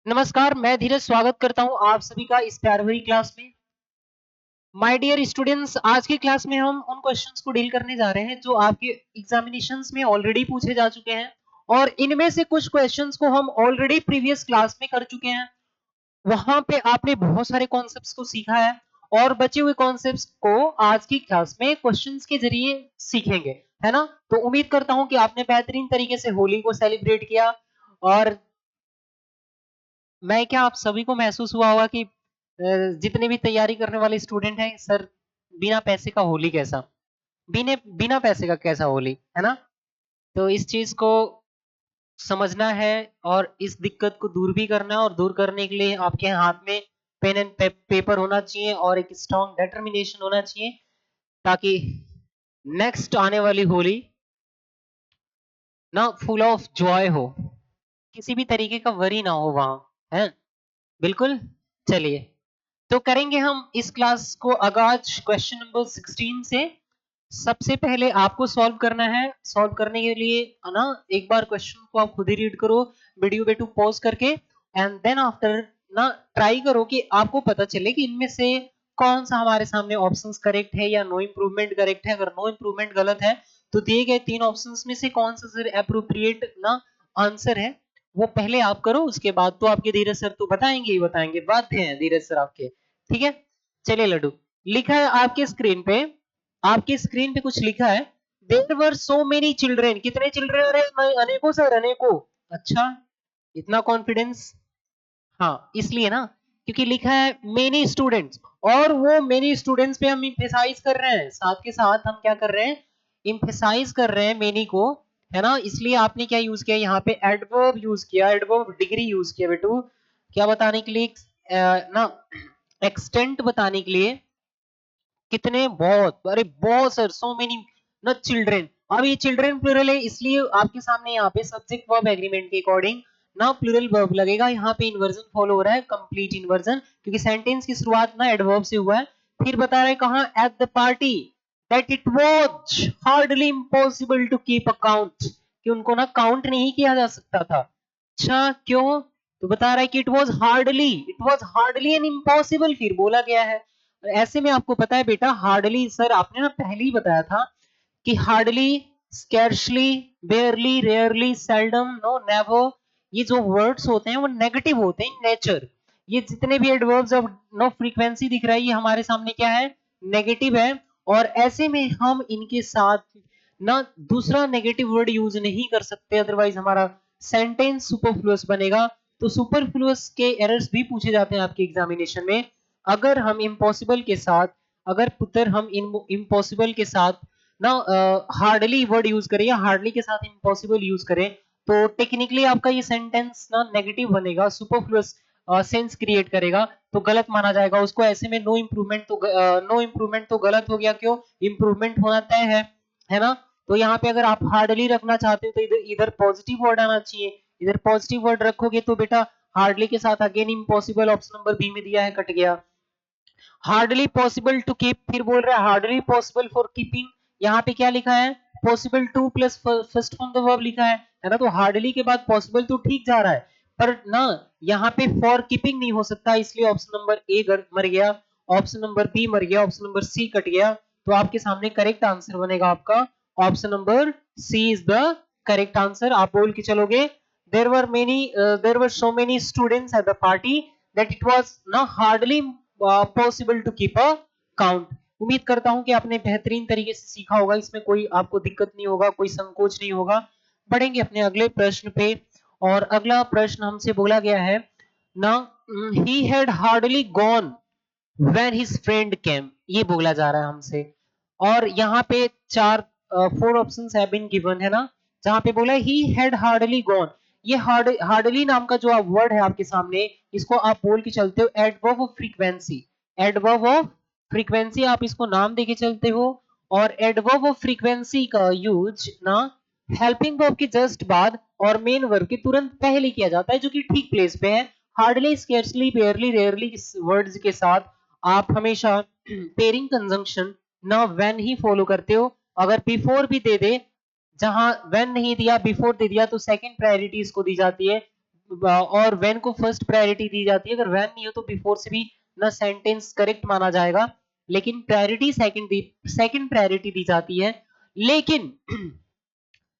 नमस्कार, मैं धीरज स्वागत करता हूँ आप सभी का इस प्यारी भरी क्लास में। माय डियर स्टूडेंट्स, आज की क्लास में हम उन क्वेश्चंस को डील करने जा रहे हैं जो आपके एग्जामिनेशंस में ऑलरेडी पूछे जा चुके हैं और इनमें से कुछ क्वेश्चंस को हम ऑलरेडी प्रीवियस क्लास में कर चुके हैं। वहां पे आपने बहुत सारे कॉन्सेप्ट्स को सीखा है और बचे हुए कॉन्सेप्ट्स को आज की क्लास में क्वेश्चंस के जरिए सीखेंगे, है ना। तो उम्मीद करता हूं कि आपने बेहतरीन तरीके से होली को सेलिब्रेट किया और मैं क्या आप सभी को महसूस हुआ होगा कि जितने भी तैयारी करने वाले स्टूडेंट हैं, सर बिना पैसे का होली कैसा, बिना बिना पैसे का कैसा होली, है ना। तो इस चीज को समझना है और इस दिक्कत को दूर भी करना है और दूर करने के लिए आपके हाथ में पेन एंड पेपर होना चाहिए और एक स्ट्रॉन्ग डिटर्मिनेशन होना चाहिए ताकि नेक्स्ट आने वाली होली ना फुल ऑफ जॉय हो, किसी भी तरीके का वरी ना हो वहां, है। बिल्कुल। चलिए, तो करेंगे हम इस क्लास को आगाज क्वेश्चन नंबर 16 से। सबसे पहले आपको सॉल्व करना है। सॉल्व करने के लिए है ना, एक बार क्वेश्चन को आप खुद ही रीड करो वीडियो पे टू पॉज करके एंड देन आफ्टर ना ट्राई करो कि आपको पता चले कि इनमें से कौन सा हमारे सामने ऑप्शंस करेक्ट है या नो इंप्रूवमेंट करेक्ट है। अगर नो इंप्रूवमेंट गलत है तो दिए गए तीन ऑप्शंस में से कौन सा सर एप्रोप्रिएट ना आंसर है, वो पहले आप करो। उसके बाद तो आपके धीरज सर तो बताएंगे ही बताएंगे, बाध्य हैं धीरज सर आपके। ठीक है, चलिए लड्डू। लिखा है आपके स्क्रीन पे, आपकी स्क्रीन पे कुछ लिखा है, there were so many children. कितने चिल्ड्रेन? अरे अनेकों सर, अनेकों। अच्छा, इतना कॉन्फिडेंस? हाँ, इसलिए ना क्योंकि लिखा है मेनी स्टूडेंट्स और वो मेनी स्टूडेंट्स पे हम इम्फेसाइज कर रहे हैं, साथ के साथ हम क्या कर रहे हैं, इम्फेसाइज कर रहे हैं मेनी को, है ना। इसलिए आपने क्या यूज किया यहाँ पे, एडवर्ब यूज किया, एडवर्ब डिग्री यूज किया बेटू। क्या बताने के लिए, ना एक्सटेंट बताने के लिए। कितने? बहुत, अरे बहुत सर, सो मेनी ना चिल्ड्रेन। अब ये चिल्ड्रेन प्लूरल है इसलिए आपके सामने यहाँ पे सब्जेक्ट वर्ब एग्रीमेंट के अकॉर्डिंग ना प्लूरल वर्ब लगेगा। यहाँ पे इन्वर्जन फॉलो हो रहा है, कंप्लीट इन्वर्जन, क्योंकि सेंटेंस की शुरुआत ना एडवर्ब से हुआ है। फिर बता रहे कहा, at the party that it was hardly impossible to keep account, कि उनको ना काउंट नहीं किया जा सकता था। अच्छा, क्यों? तो बता रहा है कि it was hardly and impossible, फिर बोला गया है। ऐसे में आपको पता है बेटा, हार्डली सर आपने ना पहले ही बताया था कि hardly, scarcely, barely, rarely, seldom, no, never, ये जो वर्ड्स होते हैं वो नेगेटिव होते हैं नेचर। ये जितने भी एडवर्ब्स ऑफ नो फ्रीक्वेंसी दिख रहा है, ये हमारे सामने क्या है, नेगेटिव है। और ऐसे में हम इनके साथ ना दूसरा नेगेटिव वर्ड यूज नहीं कर सकते, अदरवाइज हमारा सेंटेंस सुपरफ्लुअस बनेगा। तो सुपरफ्लुअस के एरर्स भी पूछे जाते हैं आपके एग्जामिनेशन में। अगर हम इम्पॉसिबल के साथ, अगर पुत्र हम इम्पॉसिबल के साथ ना हार्डली वर्ड यूज करें या हार्डली के साथ इम्पॉसिबल यूज करें, तो टेक्निकली आपका ये सेंटेंस ना नेगेटिव बनेगा, सुपरफ्लुअस सेंस क्रिएट करेगा, तो गलत माना जाएगा उसको। ऐसे में नो इम्प्रूवमेंट तो गलत हो गया। क्यों? इम्प्रूवमेंट होना तय है ना। तो यहाँ पे अगर आप हार्डली रखना चाहते हो तो इधर इधर पॉजिटिव वर्ड आना चाहिए। इधर पॉजिटिव वर्ड रखोगे तो बेटा हार्डली के साथ again impossible, option number B में दिया है, कट गया। हार्डली पॉसिबल टू कीप, फिर बोल रहा है हार्डली पॉसिबल फॉर कीपिंग। यहाँ पे क्या लिखा है, possible two plus first form the verb लिखा है ना। तो हार्डली के बाद पॉसिबल तो ठीक जा रहा है, पर ना यहाँ पे फॉर कीपिंग नहीं हो सकता, इसलिए ऑप्शन नंबर ए मर गया, ऑप्शन नंबर बी मर गया, ऑप्शन नंबर सी कट गया। तो आपके सामने करेक्ट आंसर बनेगा आपका option number c is the correct answer. आप बोल के चलोगे, there were so many students at the party that it was ना hardly possible to keep a count. उम्मीद करता हूं कि आपने बेहतरीन तरीके से सीखा होगा, इसमें कोई आपको दिक्कत नहीं होगा, कोई संकोच नहीं होगा। बढ़ेंगे अपने अगले प्रश्न पे। और अगला प्रश्न हमसे बोला गया है ना, ही had hardly gone when his friend केम, ये बोला जा रहा है हमसे। और यहाँ पे चार four options have been given, है ना, जहां पे बोला ही हैड हार्डली गॉन। ये हार्डली नाम का जो वर्ड है आपके सामने, इसको आप बोल के चलते हो adverb of frequency. Adverb of frequency आप इसको नाम देके चलते हो। और एडवर्ब ऑफ फ्रीक्वेंसी का यूज ना हेल्पिंग वर्ब के जस्ट बाद और मेन वर्ब के तुरंत पहले किया जाता है, जो कि ठीक प्लेस पे है। हार्डली, स्केर्सली, बेयरली, रेयरली वर्ड्स के साथ आप हमेशा पेयरिंग कंजंक्शन ना व्हेन ही फॉलो करते हो। अगर बिफोर भी दे दे, जहां व्हेन नहीं दिया बिफोर दे दिया, तो सेकंड प्रायोरिटी इसको दी जाती है। और व्हेन को फर्स्ट प्रायोरिटी दी जाती है। अगर व्हेन नहीं हो तो बिफोर से भी ना सेंटेंस करेक्ट माना जाएगा, लेकिन प्रायोरिटी सेकंड प्रायोरिटी दी जाती है। लेकिन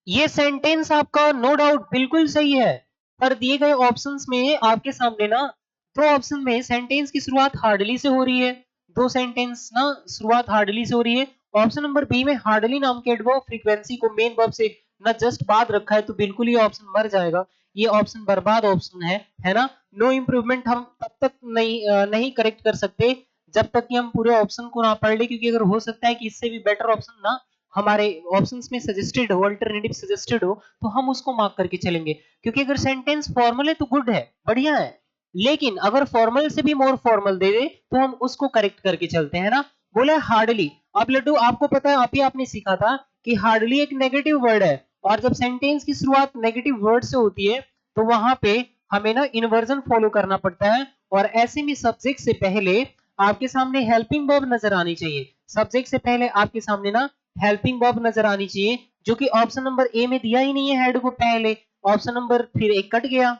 ये सेंटेंस आपका नो डाउट बिल्कुल सही है, पर दिए गए ऑप्शंस में आपके सामने ना दो ऑप्शन में सेंटेंस की शुरुआत हार्डली से हो रही है, दो सेंटेंस ना शुरुआत हार्डली से हो रही है। ऑप्शन नंबर बी में हार्डली नाम के एडवर्ब फ्रीक्वेंसी को मेन वर्ब से ना जस्ट बाद रखा है, तो बिल्कुल ये ऑप्शन मर जाएगा, ये ऑप्शन बर्बाद ऑप्शन है ना। नो इम्प्रूवमेंट हम तब तक नहीं करेक्ट कर सकते जब तक कि हम पूरे ऑप्शन को ना पढ़ ले, क्योंकि अगर हो सकता है कि इससे भी बेटर ऑप्शन ना हमारे ऑप्शंस में सजेस्टेड हो, अल्टरनेटिव सजेस्टेड हो, तो हम उसको मार्क करके चलेंगे। क्योंकि अगर सेंटेंस फॉर्मल है तो गुड है, बढ़िया है, लेकिन अगर फॉर्मल से भी मोर फॉर्मल दे दे तो हम उसको करेक्ट करके चलते हैं ना। बोला हार्डली, अब लड्डू आपको पता है, आप ही आपने सीखा था कि हार्डली एक नेगेटिव वर्ड है, और जब सेंटेंस की शुरुआत नेगेटिव वर्ड से होती है तो वहां पे हमें ना इन्वर्जन फॉलो करना पड़ता है, और ऐसे में सब्जेक्ट से पहले आपके सामने हेल्पिंग वर्ब नजर आनी चाहिए। सब्जेक्ट से पहले आपके सामने ना हेल्पिंग वर्ब नजर आनी चाहिए, जो कि ऑप्शन नंबर ए में दिया ही नहीं है हेड को पहले। ऑप्शन नंबर फिर एक कट गया,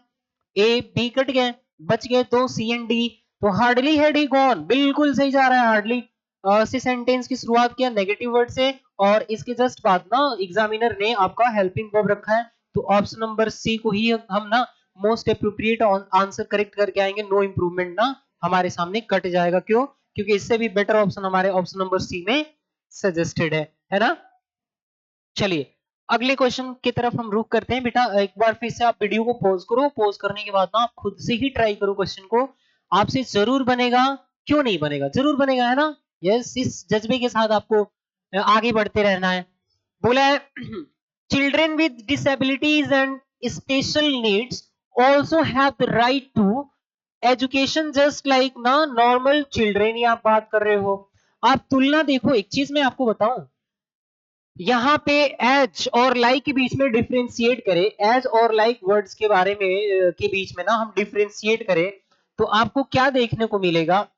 ए बी कट गए, बच गए दो सी एंड डी। तो हार्डली हेड ही गॉन, बिल्कुल सही जा रहा है। हार्डली से सेंटेंस की शुरुआत किया नेगेटिव वर्ड से, और इसके जस्ट बाद ना एग्जामिनर ने आपका हेल्पिंग वर्ब रखा है, तो ऑप्शन नंबर सी को ही हम ना मोस्ट अप्रोप्रिएट आंसर करेक्ट करके आएंगे। नो इंप्रूवमेंट ना हमारे सामने कट जाएगा, क्यों? क्योंकि इससे भी बेटर ऑप्शन हमारे ऑप्शन नंबर सी में सजेस्टेड है ना। चलिए अगले क्वेश्चन की तरफ हम रुख करते हैं। बेटा एक बार फिर से आप वीडियो को पॉज करो, पॉज करने के बाद ना आप खुद से ही ट्राई करो क्वेश्चन को, आपसे जरूर बनेगा, क्यों नहीं बनेगा, जरूर बनेगा, है ना। यस, इस जज्बे के साथ आपको आगे बढ़ते रहना है। बोला है children with disabilities and special needs also have the right to education just like ना नॉर्मल चिल्ड्रेन। ये आप बात कर रहे हो, आप तुलना देखो, एक चीज मैं आपको बताऊं, यहाँ पे एज और लाइक के बीच में डिफरेंशिएट करें, एज और लाइक वर्ड्स के बारे में के बीच में ना हम डिफरेंशिएट करें, तो आपको क्या देखने को मिलेगा।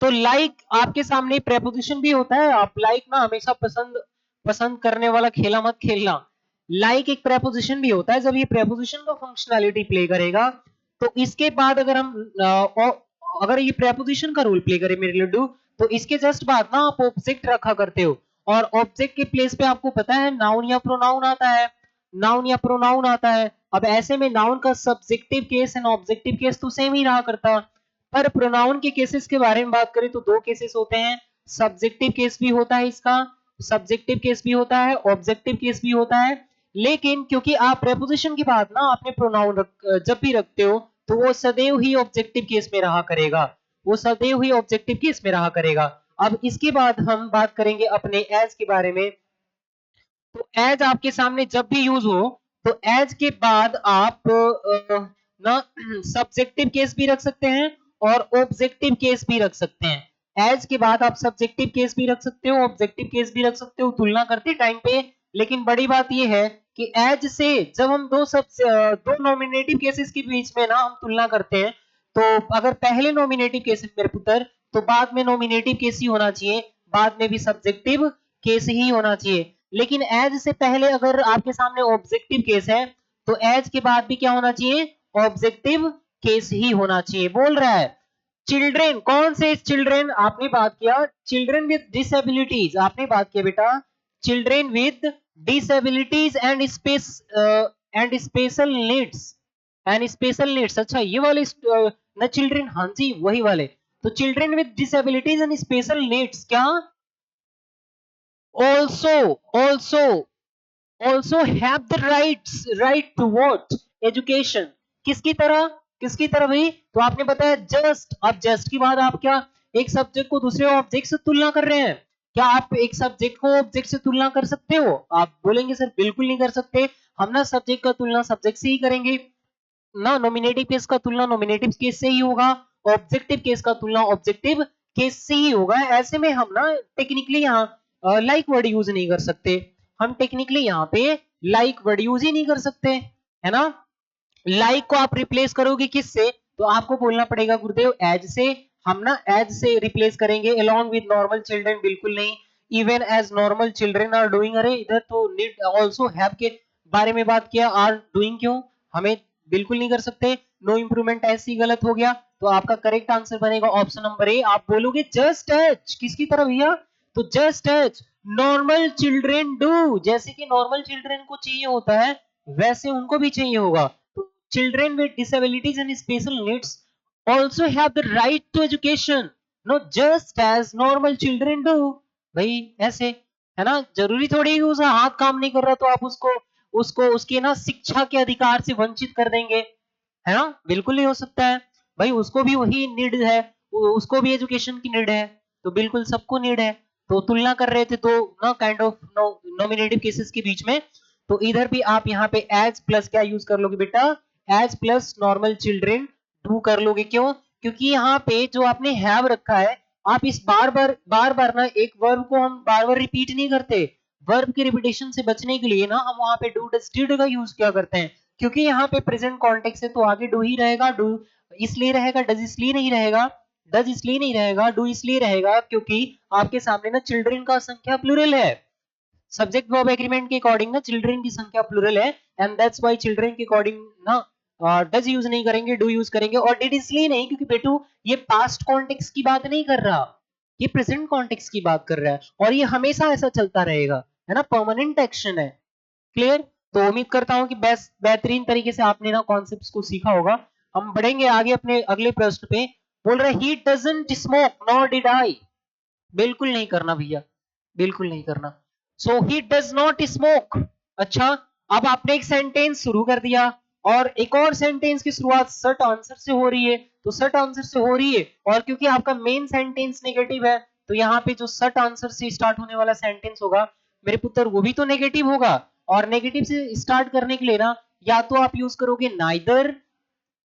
तो लाइक आपके सामने प्रेपोजिशन भी होता है, आप लाइक ना हमेशा पसंद पसंद करने वाला खेला मत खेलना। लाइक एक प्रेपोजिशन भी होता है, जब ये प्रेपोजिशन का फंक्शनैलिटी प्ले करेगा, तो इसके बाद अगर हम अगर ये प्रेपोजिशन का रोल प्ले करे मेरे लड्डू, तो इसके जस्ट बाद ना आप ऑब्जेक्ट रखा करते हो, और ऑब्जेक्ट के प्लेस पे आपको पता है नाउन या प्रोनाउन आता है, नाउन या प्रोनाउन आता है। अब ऐसे में नाउन का subjective case and objective case तो सेम ही रहा करता, पर प्रोनाउन के केसेस के बारे में बात करें तो दो केसेस होते हैं, सब्जेक्टिव केस भी होता है, इसका सब्जेक्टिव केस भी होता है, ऑब्जेक्टिव केस भी होता है। लेकिन क्योंकि आप प्रेपोजिशन के बाद ना आपने प्रोनाउन जब भी रखते हो, तो वो सदैव ही ऑब्जेक्टिव केस में रहा करेगा, वो सदैव ही ऑब्जेक्टिव केस में रहा करेगा। अब इसके बाद हम बात करेंगे अपने एज के बारे में। तो एज आपके सामने जब भी यूज हो, तो एज के बाद आप ना सब्जेक्टिव केस भी रख सकते हैं और ऑब्जेक्टिव केस भी रख सकते हैं। एज के बाद आप सब्जेक्टिव केस भी रख सकते हो, ऑब्जेक्टिव केस भी रख सकते हो तुलना करते टाइम पे। लेकिन बड़ी बात यह है कि एज से जब हम दो नॉमिनेटिव केसेस के बीच में ना हम तुलना करते हैं, तो अगर पहले नॉमिनेटिव केस है मेरे पुत्र, तो बाद में नॉमिनेटिव केस ही होना चाहिए, बाद में भी सब्जेक्टिव केस ही होना चाहिए। लेकिन एज से पहले अगर आपके सामने ऑब्जेक्टिव केस है, तो एज के बाद भी क्या होना चाहिए, ऑब्जेक्टिव केस ही होना चाहिए। बोल रहा है चिल्ड्रेन, कौन से चिल्ड्रेन आपने बात किया, चिल्ड्रेन विद डिसेबिलिटीज आपने बात किया बेटा, children with disabilities and special needs, and special needs. अच्छा ये वाले न चिल्ड्रेन, हाँ जी वही वाले। तो children with disabilities and special needs क्या also also have the right to what education। किसकी तरह भाई, तो आपने बताया जस्ट। अब जस्ट के बाद आप क्या एक सब्जेक्ट को दूसरे ऑब्जेक्ट से तुलना कर रहे हैं, क्या आप एक सब्जेक्ट को ऑब्जेक्ट से तुलना कर सकते हो? आप बोलेंगे सर बिल्कुल नहीं कर सकते, हम ना सब्जेक्ट का तुलना सब्जेक्ट से ही करेंगे ना, नॉमिनेटिव केस का तुलना नॉमिनेटिव केस से ही होगा, ऑब्जेक्टिव केस का तुलना ऑब्जेक्टिव केस से ही होगा। ऐसे में हम ना टेक्निकली यहाँ लाइक वर्ड यूज नहीं कर सकते, हम टेक्निकली यहाँ पे लाइक वर्ड यूज ही नहीं कर सकते, है ना। लाइक को आप रिप्लेस करोगे किससे, तो आपको बोलना पड़ेगा गुरुदेव एज से। हम ना एज से रिप्लेस करेंगे, along with नॉर्मल चिल्ड्रन बिल्कुल नहीं, even as normal children are doing. अरे इधर तो नीड ऑल्सो हैव के बारे में बात किया, आर डूइंग क्यों, हमें बिल्कुल नहीं कर सकते, नो इम्प्रूवमेंट ऐसे ही गलत हो गया। तो आपका करेक्ट आंसर बनेगा ऑप्शन नंबर ए। आप बोलोगे जस्ट एज किसकी तरह भैया, तो just as normal children do, जैसे कि नॉर्मल चिल्ड्रेन को चाहिए होता है वैसे उनको भी चाहिए होगा। तो children with disabilities and special needs also have the right to education, no just as normal children do। भाई ऐसे है ना, जरूरी थोड़ी है कि उसका हाथ काम नहीं कर रहा तो आप उसको उसको उसके ना शिक्षा के अधिकार से वंचित कर देंगे, है ना, बिल्कुल नहीं हो सकता है। भाई उसको भी वही नीड है, उसको भी एजुकेशन की नीड है, तो बिल्कुल सबको नीड है। तो तुलना कर रहे थे दो ना काइंड ऑफ नॉमिनेटिव केसेस के बीच में। तो इधर भी आप यहाँ पे एज प्लस क्या यूज कर लोगे बेटा, as plus normal children do कर लोगे। क्यों, क्योंकि यहाँ पे जो आपने हैव रखा है, आप इस बार बार ना एक वर्ब को हम बार बार रिपीट नहीं करते। वर्ब की रिपीटेशन से बचने के लिए ना हम वहां पे डू डज डिड का यूज क्या करते हैं, क्योंकि यहाँ पे प्रेजेंट कॉन्टेक्स्ट है तो आगे डू ही रहेगा। डू इसलिए रहेगा, डज इसलिए नहीं रहेगा, डज इसलिए नहीं रहेगा, डू इसलिए रहेगा क्योंकि आपके सामने ना चिल्ड्रन का संख्या प्लूरल है। सब्जेक्ट वर्ब एग्रीमेंट के अकॉर्डिंग ना चिल्ड्रन की संख्या प्लूरल है, एंड दैट्स व्हाई चिल्ड्रन के अकॉर्डिंग ना डज यूज नहीं करेंगे, डू यूज करेंगे। और डिड इसलिए नहीं क्योंकि बेटू ये पास्ट कॉन्टेक्स्ट की बात नहीं कर रहा, ये प्रेजेंट कॉन्टेक्स्ट की बात कर रहा है, और ये हमेशा ऐसा चलता रहेगा, है ना, परमानेंट एक्शन है। क्लियर। तो उम्मीद करता हूं कि बेस्ट बेहतरीन तरीके से आपने ना कॉन्सेप्ट्स को सीखा होगा। हम बढ़ेंगे आगे अपने अगले प्रश्न पे। बोल रहे he doesn't smoke nor did I, बिल्कुल नहीं करना भैया, बिल्कुल नहीं करना। सो ही डज नॉट स्मोक। अच्छा, अब आपने एक सेंटेंस शुरू कर दिया और एक और सेंटेंस की शुरुआत सट आंसर से हो रही है, तो सट आंसर से हो रही है और क्योंकि आपका मेन सेंटेंस नेगेटिव है तो यहाँ पे जो सट आंसर से स्टार्ट होने वाला सेंटेंस होगा मेरे पुत्र वो भी तो नेगेटिव होगा। और नेगेटिव से स्टार्ट करने के लिए ना या तो आप यूज करोगे नाइदर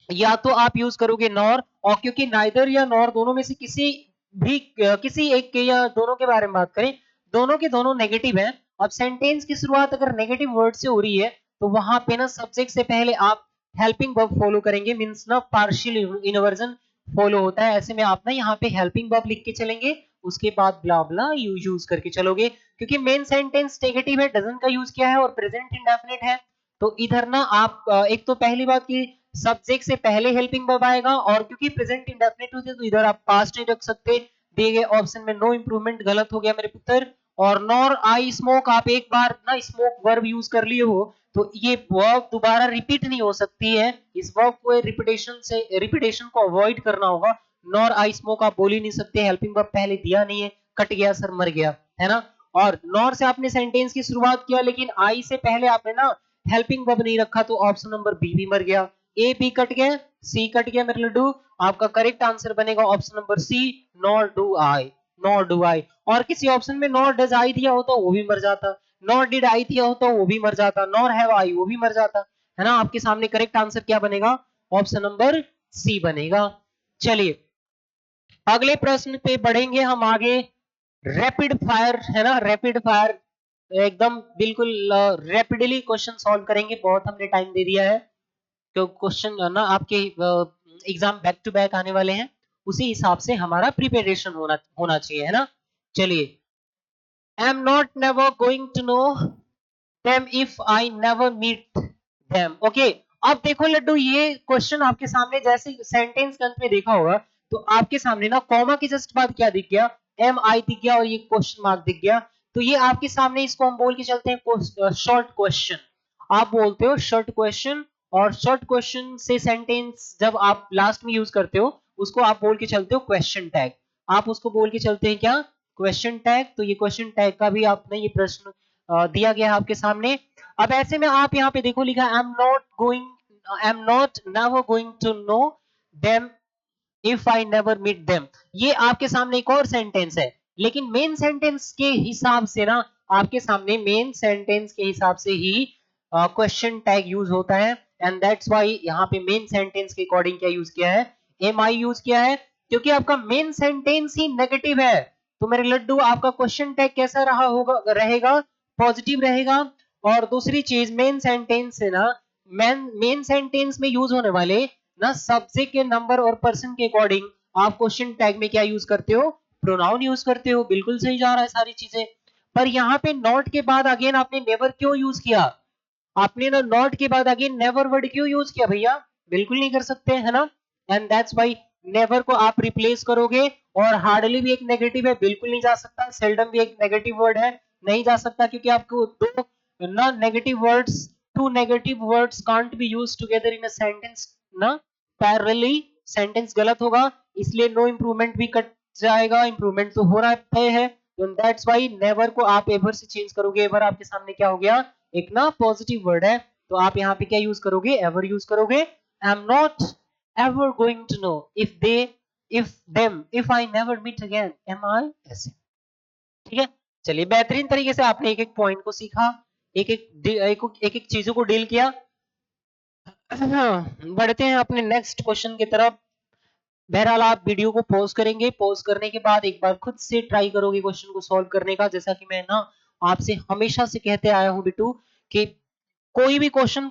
या तो आप यूज करोगे नॉर, और क्योंकि नाइदर या नॉर दोनों में से किसी भी किसी एक के या दोनों के बारे में बात करें, दोनों के दोनों नेगेटिव हैं। अब सेंटेंस की शुरुआत अगर नेगेटिव वर्ड से हो रही है तो वहां पे ना सब्जेक्ट से पहले आप हेल्पिंग वर्ब फॉलो करेंगे, मींस ना पार्शियल इन्वर्जन फॉलो होता है। ऐसे में आप ना यहाँ पे हेल्पिंग वर्ब लिख के चलेंगे, उसके बाद ब्ला ब्ला यू यूज करके चलोगे, क्योंकि मेन सेंटेंस नेगेटिव है, डजन का यूज किया है और प्रेजेंट इंडेफिनिट है। तो इधर ना आप एक तो पहली बात की सब्जेक्ट से पहले हेल्पिंग वर्ब आएगा, और क्योंकि प्रेजेंट इंडेफिनिट होती है तो इधर आप पास्ट नहीं रख सकते। दिए गए ऑप्शन में नो इंप्रूवमेंट गलत हो गया मेरे पुत्र। और नॉर आई स्मोक, आप एक बार ना स्मोक वर्ब यूज कर लिए हो तो ये वर्ब दोबारा रिपीट नहीं हो सकती है, इस वर्ब को रिपीटेशन को अवॉइड करना होगा। नॉर आई स्मोक आप बोल ही नहीं सकते, हेल्पिंग वर्ब पहले दिया नहीं है, कट गया सर, मर गया, है ना। और नॉर से आपने सेंटेंस की शुरुआत किया लेकिन आई से पहले आपने ना हेल्पिंग वर्ब नहीं रखा तो ऑप्शन नंबर बी भी मर गया। ए बी कट गया, सी कट गया मेरे लड्डू। आपका करेक्ट आंसर बनेगा option number C, nor do I, nor do I. और किसी ऑप्शन में नॉर डज आई दिया होता वो भी मर जाता, नॉर डिड आई दिया होता वो भी मर जाता, नॉर हैव आई वो भी मर जाता, है ना। आपके सामने करेक्ट आंसर क्या बनेगा, ऑप्शन नंबर सी बनेगा। चलिए अगले प्रश्न पे बढ़ेंगे हम आगे। रैपिड फायर है ना, रैपिड फायर एकदम बिल्कुल रैपिडली क्वेश्चन सॉल्व करेंगे, बहुत हमने टाइम दे दिया है तो क्वेश्चन ना आपके एग्जाम बैक टू बैक आने वाले हैं, उसी हिसाब से हमारा प्रिपरेशन होना होना चाहिए, है ना। चलिए, I am not never going to know them if I never meet them. Okay, अब देखो लड्डू ये क्वेश्चन आपके सामने जैसे सेंटेंस के अंत में देखा होगा तो आपके सामने ना कॉमा के जस्ट बाद क्या दिख गया, एम आई दिख गया और ये क्वेश्चन मार्क दिख गया। तो ये आपके सामने, इसको हम बोल के चलते हैं शॉर्ट क्वेश्चन, आप बोलते हो शॉर्ट क्वेश्चन। और शॉर्ट क्वेश्चन से सेंटेंस जब आप लास्ट में यूज करते हो उसको आप बोल के चलते हो क्वेश्चन टैग, आप उसको बोल के चलते हैं क्या, क्वेश्चन टैग। तो ये क्वेश्चन टैग का भी आपने ये प्रश्न दिया गया है आपके सामने। अब ऐसे में आप यहाँ पे देखो लिखा I am not never going to know them if I never meet them. ये आपके सामने एक और सेंटेंस है, लेकिन मेन सेंटेंस के हिसाब से ना आपके सामने मेन सेंटेंस के हिसाब से ही क्वेश्चन टैग यूज होता है, एंड दैट्स व्हाई यहाँ पे मेन सेंटेंस के अकॉर्डिंग क्या यूज किया है, एम आई यूज किया है, क्योंकि आपका मेन सेंटेंस ही नेगेटिव है। तो मेरे लड्डू आपका क्वेश्चन टैग कैसा रहा होगा, रहेगा पॉजिटिव रहेगा। और दूसरी चीज मेन सेंटेंस से ना मेन सेंटेंस में यूज होने वाले ना सब्जेक्ट के नंबर और पर्सन के अकॉर्डिंग आप क्वेश्चन टैग में क्या यूज करते हो, प्रोनाउन यूज करते हो। बिल्कुल सही जा रहा है सारी चीजें, पर यहाँ पे नॉट के बाद अगेन आपने नेवर क्यों यूज किया, आपने ना नॉट के बाद आगे नेवर वर्ड क्यों यूज किया भैया? बिल्कुल नहीं कर सकते, है ना? एंड दैट्स व्हाई नेवर को आप रिप्लेस करोगे। और हार्डली भी एक नेगेटिव है, बिल्कुल नहीं जा सकता। सेल्डम भी एक नेगेटिव वर्ड है, नहीं जा सकता, क्योंकि आपको दो ना negative words, two negative words can't be used together in a sentence ना पैरेलली, सेंटेंस गलत होगा। इसलिए नो इंप्रूवमेंट भी कट जाएगा, इंप्रूवमेंट तो हो रहा तय है। दैट्स व्हाई नेवर को आप एवर से चेंज करोगे। एवर आपके सामने क्या हो गया? एक ना पॉजिटिव वर्ड है, तो आप यहाँ पे क्या यूज करोगे? एवर यूज करोगे। I am not ever going to know if they, if them, if I never meet again, am I, ऐसे। ठीक है, चलिए बेहतरीन तरीके से आपने एक एक पॉइंट को सीखा, एक एक चीजों को डील किया। बढ़ते हैं अपने नेक्स्ट क्वेश्चन की तरफ। बहरहाल आप वीडियो को पॉज करेंगे, पॉज करने के बाद एक बार खुद से ट्राई करोगे क्वेश्चन को सॉल्व करने का। जैसा कि मैं ना आपसे हमेशा से कहते आया हूं बिट्टू कि कोई भी क्वेश्चन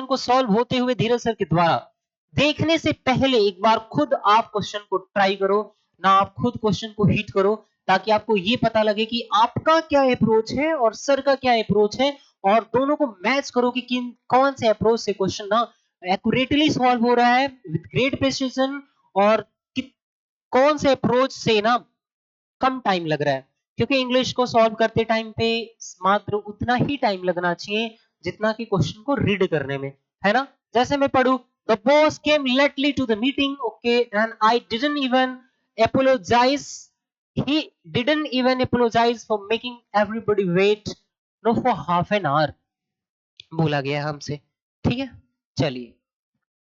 को सॉल्व होते हुए धीरज सर के द्वारा देखने से पहले एक बार खुद आप क्वेश्चन को ट्राई करो ना, आप खुद क्वेश्चन को हिट करो, ताकि आपको ये पता लगे कि आपका क्या अप्रोच है और सर का क्या अप्रोच है, और दोनों को मैच करो कि किन कौन से अप्रोच से क्वेश्चन ना एक्यूरेटली सॉल्व हो रहा है विद ग्रेट प्रिसिजन, और कौन से अप्रोच से ना कम टाइम लग रहा है। क्योंकि इंग्लिश को सॉल्व करते टाइम पे मात्र उतना ही टाइम लगना चाहिए जितना कि क्वेश्चन को रीड करने में, है ना? जैसे मैं पढ़ू, the boss came lately to the meeting, okay, and I didn't even apologize, he didn't even apologize for making everybody wait no for half an hour, बोला गया हमसे। ठीक है, चलिए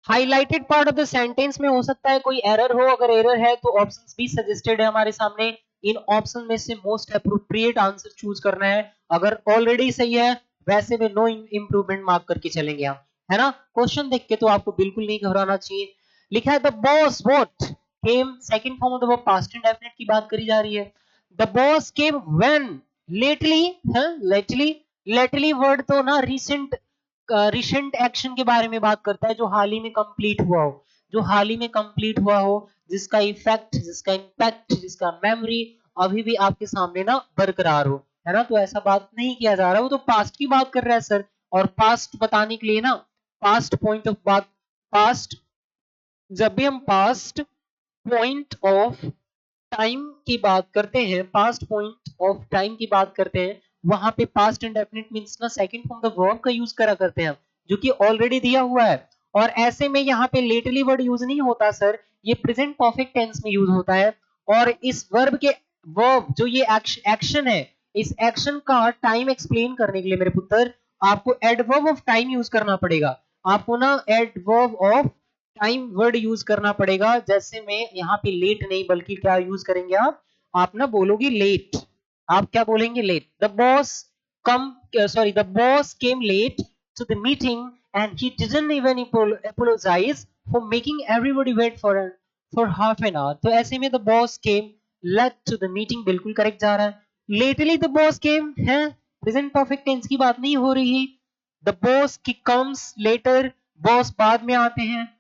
highlighted part of the sentence में हो सकता है कोई एरर हो, अगर एरर है तो ऑप्शंस भी सजेस्टेड है हमारे सामने। इन ऑप्शन में से मोस्ट अप्रोप्रिएट आंसर चूज करना है। अगर ऑलरेडी सही है वैसे में नो इंप्रूवमेंट मार्क करके चलेंगे हम, है ना? क्वेश्चन देख के तो आपको बिल्कुल नहीं घबराना चाहिए। लिखा है the boss what came, second form of the verb past indefinite की बात करी जा रही है। The boss came when, lately है, लेटली, लेटली वर्ड तो ना रिसेंट, रिसेंट एक्शन के बारे में बात करता है जो हाल ही में कंप्लीट हुआ हो, जो हाल ही में कंप्लीट हुआ हो, जिसका इफेक्ट, जिसका इम्पैक्ट, जिसका मेमोरी अभी भी आपके सामने ना बरकरार हो, है ना? तो ऐसा बात नहीं किया जा रहा, वो तो पास्ट की बात कर रहा है सर। और पास्ट बताने के लिए ना पास्ट पॉइंट ऑफ बात, पास्ट, जब भी हम पास्ट पॉइंट ऑफ टाइम की बात करते हैं, पास्ट पॉइंट ऑफ टाइम की बात करते हैं, वहां पे पास्ट इंडेफिनिट मींस ना सेकंड फॉर्म द वर्ब का यूज करा करते हैं, जो कि ऑलरेडी दिया हुआ है। और ऐसे में यहाँ पे लेटली वर्ड यूज नहीं होता सर, ये प्रेजेंट परफेक्ट टेंस में यूज होता है। और इस वर्ब के, वर्ब जो ये एक्शन है, इस एक्शन का टाइम एक्सप्लेन करने के लिए मेरे पुत्र आपको एडवर्ब ऑफ टाइम यूज करना पड़ेगा। आपको ना adverb of time word use करना पड़ेगा। जैसे में यहाँ पे लेट नहीं बल्कि क्या यूज करेंगे आप ना बोलोगे लेट, आप क्या बोलेंगे? Late. The boss come, sorry, the boss came late to the meeting and he didn't even apologize for making everybody wait for half an hour। तो ऐसे में the boss came late to the meeting बिल्कुल correct जा रहा है। Lately the boss केम है, present perfect tense की बात नहीं हो रही। द बॉस की कम्स लेटर, बॉस बाद में आते हैं,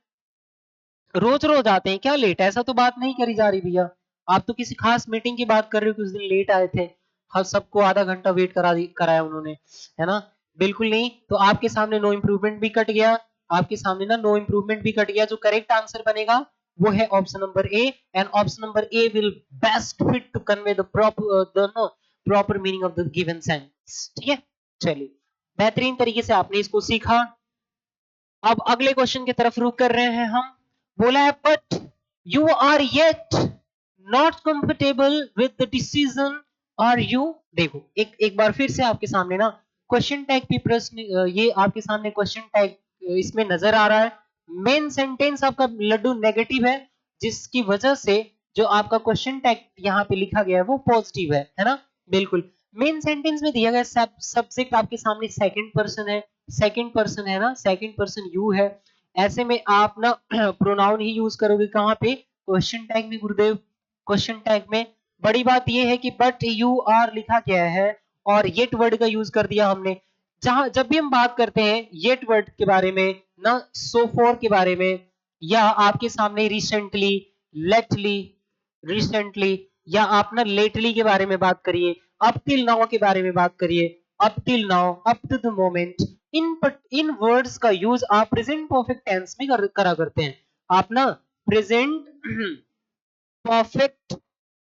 रोज रोज आते हैं क्या लेट? ऐसा तो बात नहीं करी जा रही भैया। आप तो किसी खास मीटिंग की बात कर रहे हो कि उस दिन लेट आए थे, हर सबको आधा घंटा वेट कराया उन्होंने, है ना? बिल्कुल नहीं। तो आपके सामने नो इंप्रूवमेंट भी कट गया, आपके सामने ना नो इंप्रूवमेंट भी कट गया। जो करेक्ट आंसर बनेगा वो है option number A, and option number A will best fit to convey the proper meaning of the given sentence. ठीक है, चलिए बेहतरीन तरीके से आपने इसको सीखा। अब अगले क्वेश्चन की तरफ रुख कर रहे हैं हम। बोला है but you are yet not comfortable with the decision, are you? देखो एक बार फिर से आपके सामने ना क्वेश्चन टैग भी प्रश्न, ये आपके सामने क्वेश्चन टैग इसमें नजर आ रहा है। मेन सेंटेंस आपका लड्डू नेगेटिव है, जिसकी वजह से जो आपका क्वेश्चन टैग यहाँ पे लिखा गया है वो पॉजिटिव है ना? बिल्कुल। मेन सेंटेंस में दिया गया सब्जेक्ट आपके सामने सेकंड पर्सन है, सेकंड पर्सन है ना, सेकंड पर्सन यू है। ऐसे में आप ना प्रोनाउन ही यूज करोगे कहाँ पे? क्वेश्चन टैग में गुरुदेव, क्वेश्चन टैग में। बड़ी बात यह है कि बट यू आर लिखा गया है और येट वर्ड का यूज कर दिया हमने। जहां जब भी हम बात करते हैं येट वर्ड के बारे में ना, सो फॉर के बारे में, या आपके सामने रिसेंटली, लेटली, रिसेंटली, या आप ना लेटली के बारे में बात करिए, अप टिल नाउ के बारे में बात करिए, up till now, up to the moment, in words का यूज आप प्रेजेंट परफेक्ट टेंस में करा करते हैं। आप ना प्रेजेंट परफेक्ट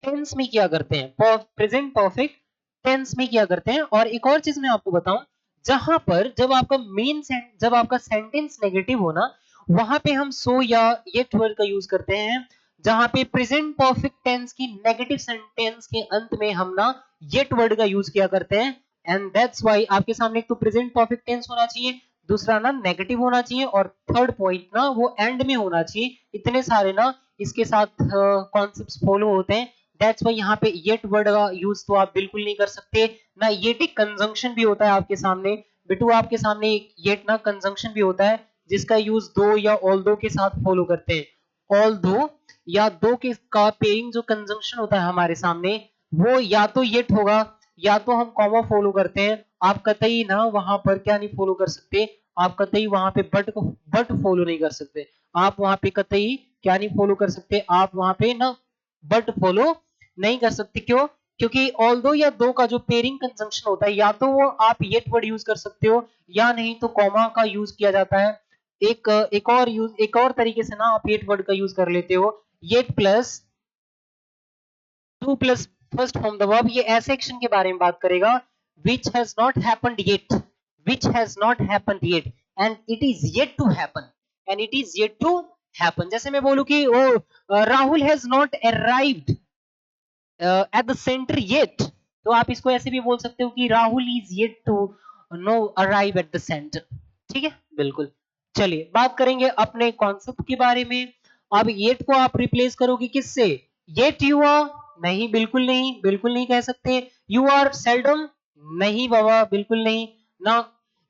टेंस में किया करते हैं, प्रेजेंट परफेक्ट टेंस में किया करते हैं। और एक और चीज मैं आपको बताऊं, जहां पर जब आपका सेंटेंस नेगेटिव हो ना, वहां पे हम सो या येट वर्ड का यूज करते हैं। जहां पे प्रेजेंट परफेक्ट टेंस की नेगेटिव सेंटेंस के अंत में हम ना येट वर्ड का यूज किया करते हैं। एंड दैट्स व्हाई आपके सामने एक तो प्रेजेंट परफेक्ट टेंस होना चाहिए, दूसरा ना नेगेटिव होना चाहिए, और थर्ड पॉइंट ना वो एंड में होना चाहिए। इतने सारे ना इसके साथ कॉन्सेप्ट्स फॉलो होते हैं। दैट्स व्हाई यहाँ पे येट वर्ड का यूज तो आप बिल्कुल नहीं कर सकते ना। येट एक कंजंक्शन भी होता है आपके सामने, बिटू आपके सामने एक येट ना कंजंक्शन भी होता है, जिसका यूज दो या ऑल दो के साथ फॉलो करते हैं। ऑल दो या दो के का पेयरिंग जो कंजंक्शन होता है हमारे सामने, वो या तो येट होगा या तो हम कॉमा फॉलो करते हैं। आप कतई ना वहां पर क्या नहीं फॉलो कर सकते, आप कतई वहां पे बट फॉलो नहीं कर सकते। आप वहां पे कतई क्या नहीं फॉलो कर सकते, आप वहां पे ना बट फॉलो नहीं कर सकते। क्यों? क्योंकि ऑल्दो या दो का जो पेयरिंग कंजंक्शन होता है, या तो वो आप येट वर्ड यूज कर सकते हो या नहीं तो कॉमा का यूज किया जाता है। एक और तरीके से ना आप येट वर्ड का यूज कर लेते हो, yet plus two plus first form the verb. ये ऐसे एक्शन के बारे में बात करेगा which has not happened yet, which has not happened yet and it is yet to happen, and it is yet to happen। जैसे मैं बोलूं कि oh Rahul has not arrived at the centre yet, तो आप इसको ऐसे भी बोल सकते हो कि Rahul is yet to no arrive at the centre. ठीक है, बिल्कुल। चलिए बात करेंगे अपने कॉन्सेप्ट के बारे में। अब येट को आप रिप्लेस करोगे किससे? येट यू आर, नहीं, बिल्कुल नहीं, बिल्कुल नहीं कह सकते। यू आर सेल्डम, नहीं बाबा, बिल्कुल नहीं ना।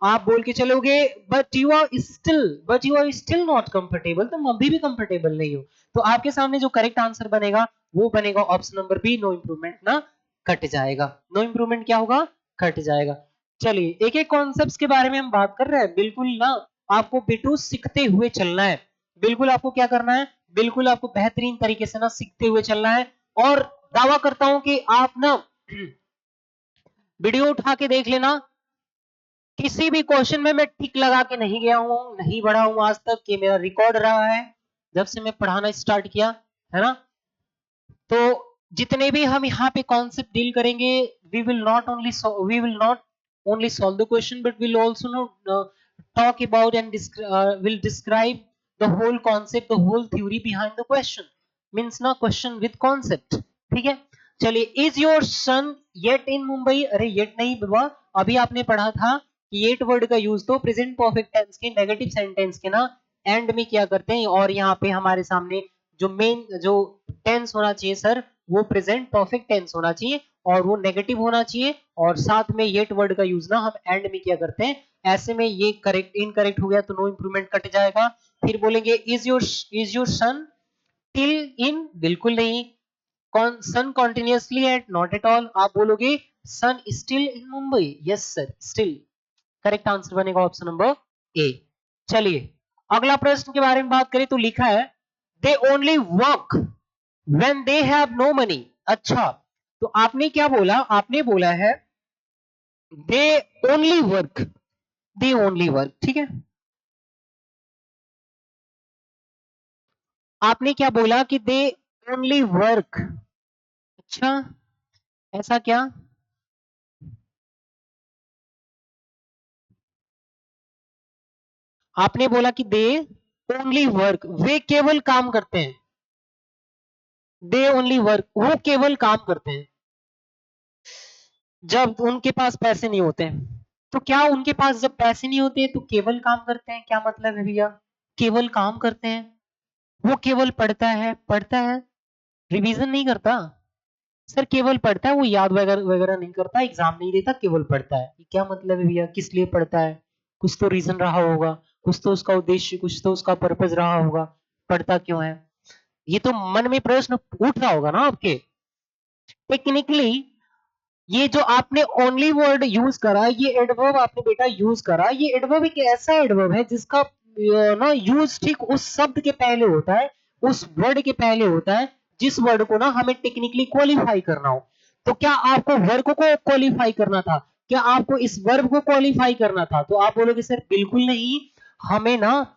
आप बोल के चलोगे but you are still not comfortable, तुम अभी भी कंफर्टेबल नहीं हो। तो आपके सामने जो करेक्ट आंसर बनेगा वो बनेगा option number B, no improvement ना कट जाएगा। नो इंप्रूवमेंट क्या होगा? कट जाएगा। चलिए एक एक कॉन्सेप्ट्स के बारे में हम बात कर रहे हैं। बिल्कुल ना आपको बेटू सीखते हुए चलना है। बिल्कुल आपको क्या करना है? बिल्कुल आपको बेहतरीन तरीके से ना सीखते हुए चलना है। और दावा करता हूं कि आप ना वीडियो उठा के देख लेना, किसी भी क्वेश्चन में मैं टिक लगा के नहीं गया हूं, नहीं बढ़ा हूं आज तक। कि मेरा रिकॉर्ड रहा है जब से मैं पढ़ाना स्टार्ट किया है ना। तो जितने भी हम यहाँ पे कॉन्सेप्ट डील करेंगे, we will not only solve the question but will also talk about and will describe the whole concept, the whole theory behind the question, means ना question with concept। ठीक है, चलिए। Is your sun yet in Mumbai? अरे yet नहीं बाबा, अभी आपने पढ़ा था कि येट वर्ड का यूज तो प्रेजेंट परफेक्ट टेंस के नेगेटिव सेंटेंस के ना एंड में क्या करते हैं। और यहाँ पे हमारे सामने जो मेन जो टेंस होना चाहिए सर, वो प्रेजेंट परफेक्ट टेंस होना चाहिए और वो नेगेटिव होना चाहिए। और साथ में येट वर्ड का यूज ना हम एंड में क्या करते हैं। ऐसे में ये करेक्ट इनकरेक्ट हो गया तो नो इंप्रूवमेंट कट जाएगा। फिर बोलेंगे is your son till in? बिल्कुल नहीं। Son continuously at? Not at all. आप बोलोगे son still in Mumbai? Yes sir, still. Correct answer बनेगा ऑप्शन नंबर ए। चलिए अगला प्रश्न के बारे में बात करें तो लिखा है they only work when they have no money. अच्छा, तो आपने क्या बोला? आपने बोला है they only work, they only work, ठीक है। आपने क्या बोला कि दे ओनली वर्क। अच्छा, ऐसा क्या? आपने बोला कि दे ओनली वर्क, वे केवल काम करते हैं। दे ओनली वर्क, वो केवल काम करते हैं जब उनके पास पैसे नहीं होते हैं। तो क्या उनके पास जब पैसे नहीं होते तो केवल काम करते हैं? क्या मतलब है भैया? केवल काम करते हैं, वो केवल पढ़ता है, रिवीजन नहीं करता। सर केवल पढ़ता है, वो याद वगैरह वगैरह नहीं करता, एग्जाम नहीं देता, केवल पढ़ता है। ये क्या मतलब है भैया? किस लिए पढ़ता है? कुछ तो रीजन रहा होगा, कुछ तो उसका उद्देश्य, कुछ तो उसका पर्पज रहा होगा, पढ़ता क्यों है। ये तो मन में प्रश्न उठ रहा होगा ना आपके। टेक्निकली ये जो आपने ओनली वर्ड यूज करा, ये एडवर्ब आपने बेटा यूज करा, ये एडवर्ब एक ऐसा एडवर्ब है जिसका ना यूज ठीक उस शब्द के पहले होता है, उस वर्ड के पहले होता है जिस वर्ड को ना हमें टेक्निकली क्वालिफाई करना हो। तो क्या आपको वर्ग को क्वालिफाई करना था? क्या आपको इस वर्ब को क्वालिफाई करना था? तो आप बोलोगे सर बिल्कुल नहीं, हमें ना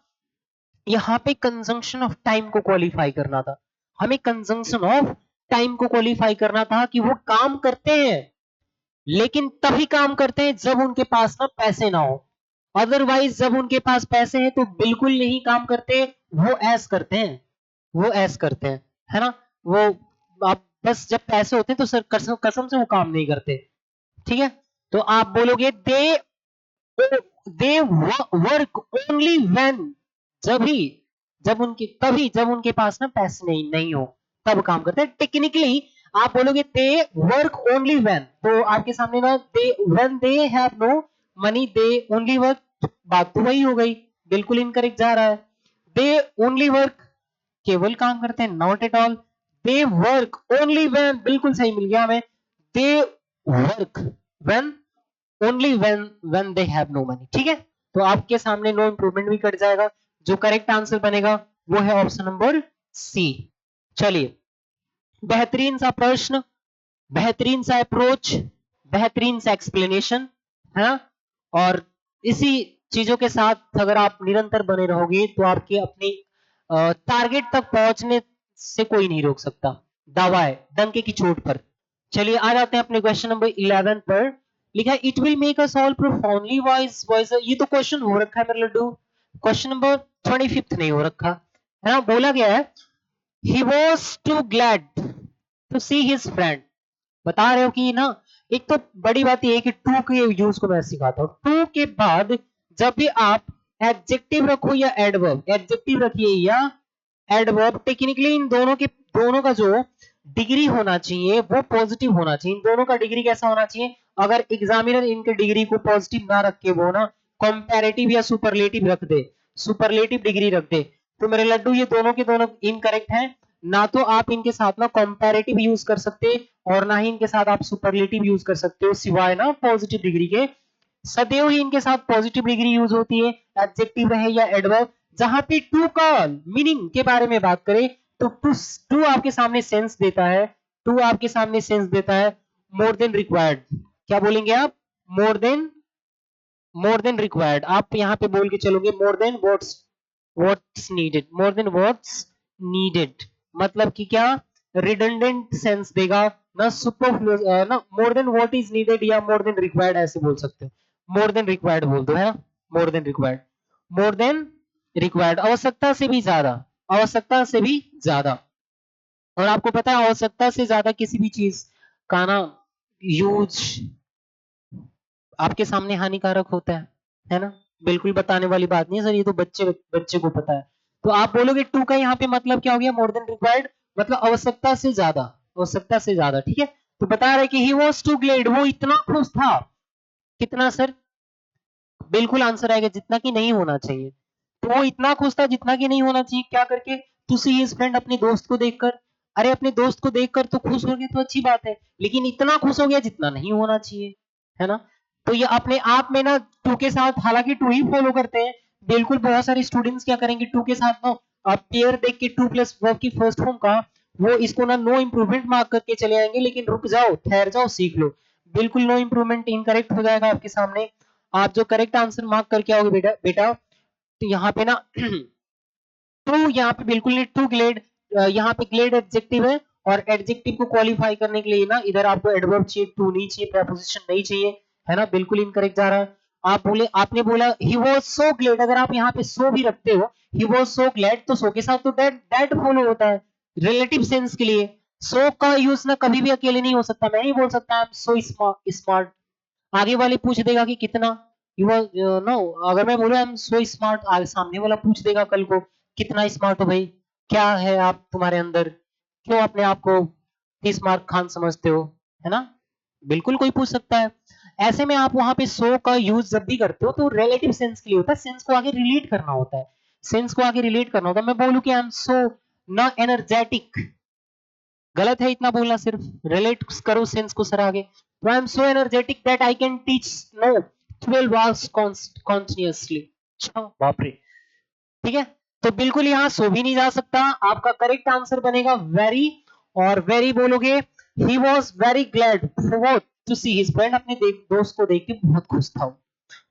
यहाँ पे कंजंक्शन ऑफ टाइम को क्वालिफाई करना था। हमें कंजंक्शन ऑफ टाइम को क्वालिफाई करना था कि वो काम करते हैं, लेकिन तभी काम करते हैं जब उनके पास ना पैसे ना हो। अदरवाइज जब उनके पास पैसे हैं तो बिल्कुल नहीं काम करते, वो ऐस करते हैं, वो ऐस करते हैं, है ना? वो आप बस जब पैसे होते हैं तो सर कसम कसम से वो काम नहीं करते। ठीक है, तो आप बोलोगे दे वर्क ओनली व्हेन, जभी जब उनके पास ना पैसे नहीं हो तब काम करते हैं। टेक्निकली आप बोलोगे दे वर्क ओनली व्हेन, तो आपके सामने ना they when they have no money they only work, बात तो वही हो गई, बिल्कुल इनकरेक्ट जा रहा है। दे ओनली वर्क, केवल काम करते हैं, not at all. They work only when, बिल्कुल सही मिल गया हमें। They work when only when they have no money. ठीक है, तो आपके सामने नो इंप्रूवमेंट भी कट जाएगा। जो करेक्ट आंसर बनेगा वो है ऑप्शन नंबर सी। चलिए, बेहतरीन सा प्रश्न, बेहतरीन सा अप्रोच, बेहतरीन सा एक्सप्लेनेशन, है ना? और इसी चीजों के साथ अगर आप निरंतर बने रहोगे तो आपके अपने टारगेट तक पहुंचने से कोई नहीं रोक सकता। दावा है डंके की चोट पर। चलिए आ जाते हैं अपने क्वेश्चन नंबर 11 पर। लिखा है it will make us all profoundly wise visor. ये तो क्वेश्चन हो रखा है मेरे लड्डू, क्वेश्चन नंबर 25 नहीं हो रखा, है ना? बोला गया है he was too glad to see his friend। बता रहे हो कि ना, एक तो बड़ी बात ये है कि टू के यूज को मैं सिखाता हूँ। टू के बाद जब भी आप एडजेक्टिव रखो या एडवर्ब, एडजेक्टिव रखिए या एडवर्ब, टेक्निकली इन दोनों का जो डिग्री होना चाहिए वो पॉजिटिव होना चाहिए। इन दोनों का डिग्री कैसा होना चाहिए? अगर एग्जामिनर इनके डिग्री को पॉजिटिव ना रख के वो ना कंपैरेटिव या सुपरलेटिव रख दे, सुपरलेटिव डिग्री रख दे, तो मेरे लड्डू ये दोनों के दोनों इनकरेक्ट हैं। ना तो आप इनके साथ ना कंपैरेटिव यूज कर सकते और ना ही इनके साथ आप सुपरलेटिव यूज कर सकते हो, सिवाय ना पॉजिटिव डिग्री के। सदैव ही इनके साथ पॉजिटिव डिग्री यूज होती है, एडजेक्टिव रहे या एडवर्ब। जहां पे टू का मीनिंग के बारे में बात करें तो टू आपके सामने सेंस देता है, टू आपके सामने सेंस देता है मोर देन रिक्वायर्ड। क्या बोलेंगे आप? More than required. आप यहाँ पे बोल के चलोगे more than what's needed, more than what's needed, मतलब कि क्या? रिडंडेंट सेंस देगा ना, सुपरफ्लुअस ना, more than what is needed या मोर देन रिक्वायर्ड ऐसे बोल सकते हो। मोर देन रिक्वायर्ड बोल दो, है ना? More than required, more than required, आवश्यकता से भी ज्यादा, आवश्यकता से भी ज्यादा। और आपको पता है आवश्यकता से ज्यादा किसी भी चीज का ना यूज आपके सामने हानिकारक होता है ना? बिल्कुल बताने वाली बात नहीं है सर, ये तो बच्चे बच्चे को पता है। तो आप बोलोगे टू का यहाँ पे मतलब क्या हो गया? मोर देन रिक्वायर्ड, मतलब आवश्यकता से ज्यादा, आवश्यकता से ज्यादा। ठीक है, तो बता रहे कि ही वॉज टू ग्लेड, वो इतना खुश था। कितना सर? बिल्कुल आंसर आएगा जितना कि नहीं होना चाहिए। तो वो इतना खुश था जितना कि नहीं होना चाहिए, क्या करके? टू सी हिज फ्रेंड, अपने दोस्त को देखकर। अरे अपने दोस्त को देखकर तो खुश हो गए तो अच्छी बात है, लेकिन इतना खुश हो गया जितना नहीं होना चाहिए, है ना? तो ये अपने आप में ना टू के साथ, हालांकि टू ही फॉलो करते हैं बिल्कुल, बहुत सारे स्टूडेंट्स क्या करेंगे टू के साथ ना पेयर देख के टू प्लस वर्ब की फर्स्ट फॉर्म का वो इसको ना नो इंप्रूवमेंट मार्क करके चले आएंगे, लेकिन रुक जाओ, ठहर जाओ, सीख लो। बिल्कुल नो इंप्रूवमेंट, इनकरेक्ट हो जाएगा आपके सामने। आप जो करेक्ट आंसर मार्क करके आओगे बेटा बेटा, तो यहाँ पे ना टू, यहाँ पे बिल्कुल नहीं, टू ग्लेड, यहाँ पे ग्लेड एडजेक्टिव है, और एडजेक्टिव को क्वालिफाई करने के लिए ना इधर आपको एडवर्ब चाहिए, टू नहीं चाहिए, प्रेपोजिशन नहीं चाहिए, है ना? बिल्कुल इनकरेक्ट जा रहा है। आप बोले, आपने बोला ही वाज सो ग्लेड, अगर आप यहाँ पे सो भी रखते हो, ही वाज सो ग्लैड, तो सो के साथ तो दैट फॉलो होता है रिलेटिव सेंस के लिए। सो का यूज ना कभी भी अकेले नहीं हो सकता। मैं नहीं बोल सकता आई एम सो स्मार्ट, आगे वाले पूछ देगा कि कितना, यू आर नो। अगर मैं बोलूं आई एम सो स्मार्ट, आगे सामने वाला पूछ देगा कल को कितना स्मार्ट हो भाई, क्या है आप तुम्हारे अंदर, क्यों अपने आप को स्मार्ट खान समझते हो, है ना? बिल्कुल कोई पूछ सकता है। ऐसे में आप वहां पे सो का यूज जब भी करते हो तो रिलेटिव सेंस के लिए होता है, सेंस को आगे रिलेट करना होता है, सेंस को आगे रिलेट करना होता है। मैं बोलूं कि आई एम सो ना एनर्जेटिक, गलत है इतना बोलना, सिर्फ रिलेट करो सेंस को सर आगे। I am so energetic that I can teach no 12 hours continuously. अच्छा बाप रे, ठीक है, तो बिल्कुल यहाँ सो भी नहीं जा सकता। आपका करेक्ट आंसर बनेगा वेरी, और वेरी बोलोगे he was very glad for what, to see his friend, अपने दोस्त को देख के बहुत खुश था,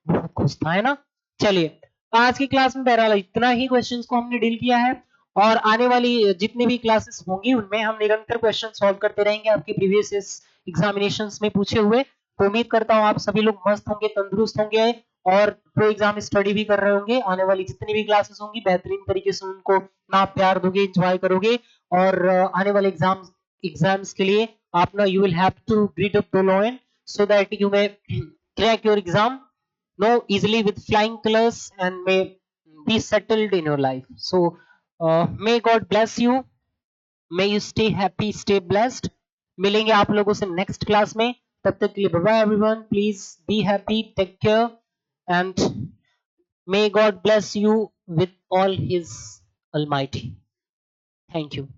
बहुत खुश था, है ना। चलिए, आज की क्लास में बहरहाल इतना ही क्वेश्चंस को हमने डील किया है, और आने वाली जितनी भी क्लासेस होंगी उनमें हम निरंतर क्वेश्चन सॉल्व करते रहेंगे आपके प्रीवियस एग्जामिनेशंस में पूछे हुए। तो उम्मीद करता हूँ आप सभी लोग मस्त होंगे, तंदुरुस्त होंगे, और प्रो एग्जाम स्टडी भी कर रहे होंगे। आने वाली जितनी भी क्लासेस होंगी बेहतरीन तरीके से उनको ना प्यार दोगे, एंजॉय करोगे, और आने वाले एग्जाम्स के लिए आप ना you will have to read up the law so that you may crack your exam no easily with flying colors and may be settled in your life. So may God bless you, may you stay happy, stay blessed. मिलेंगे आप लोगों से next class में, तब तक के लिए bye bye everyone, please be happy, take care, and may God bless you with all his almighty. Thank you.